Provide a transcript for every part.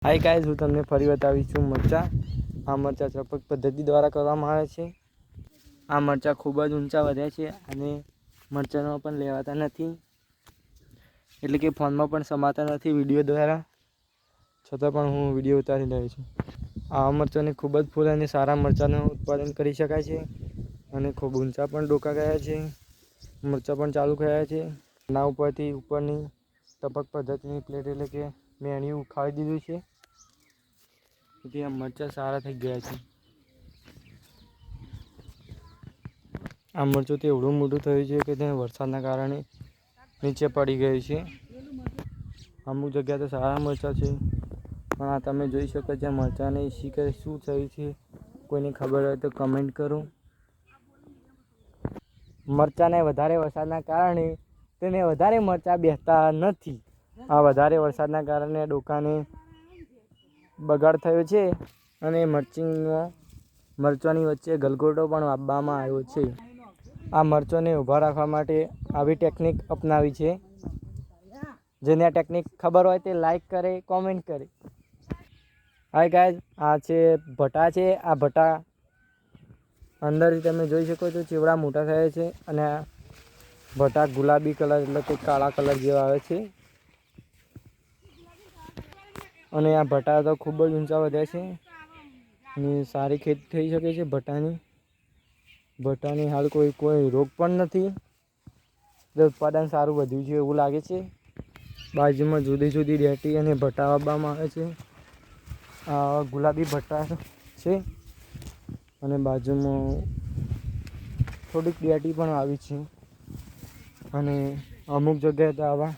Hi guys, હું તમને ફરી બતાવીશું મરચાં. આ મરચાં ટપક પદ્ધતિ દ્વારા કરવામાં આવે છે. આ મરચાં ખૂબ જ ઊંચા વધ્યા છે અને મરચાંનો પણ લેવાતા નથી, એટલે કે ફોનમાં પણ સમાતા નથી વિડીયો દ્વારા. છતાં પણ હું વિડીયો ઉતારી રહ્યો છું. આ મરચાંને ખૂબ જ ફૂલ અને સારા મરચાંનું ઉત્પાદન કરી શકાય છે અને ખૂબ ઊંચા પણ ડોકા ગયા છે. મરચાં પણ ચાલુ થયા છે. ના ઉપરથી ઉપરની ટપક પદ્ધતિની પ્લેટ એટલે કે મેણિયું ઉખાડી દીધું છે. તેથી આ મરચાં સારા થઈ ગયા છે. આ મરચું તો એવડું મોટું થયું છે કે તેને વરસાદના કારણે નીચે પડી ગયું છે. અમુક જગ્યાએ તો સારા મરચાં છે, પણ આ તમે જોઈ શકો છો મરચાંને શીખર શું થયું છે. કોઈને ખબર હોય તો કમેન્ટ કરો. મરચાંને વધારે વરસાદના કારણે તેને વધારે મરચાં બેસતા નથી. આ વધારે વરસાદના કારણે ડોકાને બગાડ થયો છે અને મરચાંની વચ્ચે ગલગોટો પણ આપવામાં આવ્યો છે. આ મરચાંને ઊભા રાખવા માટે આવી ટેકનિક અપનાવી છે. જેને આ ટેકનિક ખબર હોય તે લાઈક કરે, કોમેન્ટ કરે. હાય ગાઈઝ, આ છે ભટા છે. આ ભટા અંદરથી તમે જોઈ શકો છો ચેવડા મોટા થયા છે અને આ ભટા ગુલાબી કલર એટલે કે કાળા કલર જેવા આવે છે. અને આ ભટા તો ખૂબ જ ઊંચા વધ્યા છે અને સારી ખેતી થઈ શકે છે ભટાની હાલ કોઈ રોગ પણ નથી. ઉત્પાદન સારું વધ્યું છે એવું લાગે છે. બાજુમાં જુદી જુદી ડેટી અને ભટા વાવવામાં આવે છે. આ ગુલાબી ભટા છે અને બાજુમાં થોડીક ડેટી પણ આવી છે અને અમુક જગ્યાએ તો આવા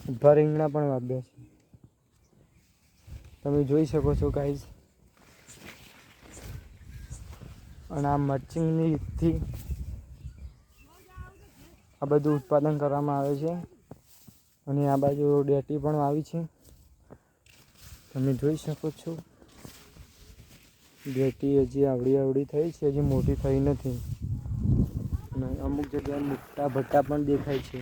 ઊભા રીંગણા પણ વાવ્યા છે. તમે જોઈ શકો છો ગાઈઝ. અને આ મર્ચિંગની રીતથી આ બધું ઉત્પાદન કરવામાં આવે છે અને આ બાજુ ડેટી પણ આવી છે. તમે જોઈ શકો છો ડેટી હજી આવડી થઈ છે, હજી મોટી થઈ નથી. અને અમુક જગ્યાએ મોટા ભટ્ટા પણ દેખાય છે.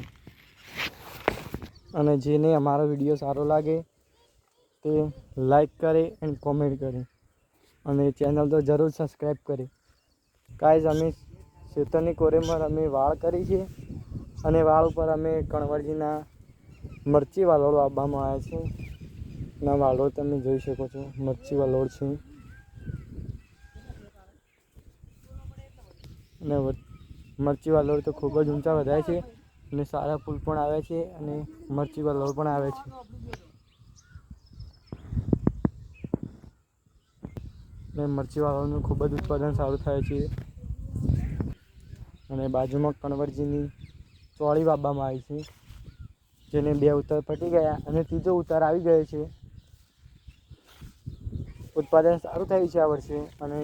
અને જેને અમારો વિડીયો સારો લાગે તે લાઈક કરે અને કોમેન્ટ કરે અને ચેનલ તો જરૂર સબસ્ક્રાઈબ કરે. ગાઈઝ, અમે ખેતરની કોરેમાં અમે વાળ કરી છે અને વાળ ઉપર અમે કણવરજીના મરચી વાલોળ આપવામાં આવ્યા છે. ના વાલોળ તમે જોઈ શકો છો, મરચી વાલોળ છે. અને મરચી વાલોળ તો ખૂબ જ ઊંચા વધાય છે અને સારા ફૂલ પણ આવે છે અને મરચી વાલોળ પણ આવે છે. અને મરચી વાલોળનું ખૂબ જ ઉત્પાદન સારું થાય છે. અને બાજુમાં કણવરજીની ચોળી વાવવામાં આવી છે, જેને 2 ઉતાર પટી ગયા અને ત્રીજો ઉતાર આવી ગયો છે. ઉત્પાદન સારું થયું છે આ વર્ષે અને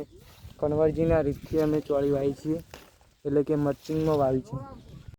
કન્વરજીના રીતથી અમે ચોળી વાવી છીએ, એટલે કે મર્ચિંગમાં વાવી છે.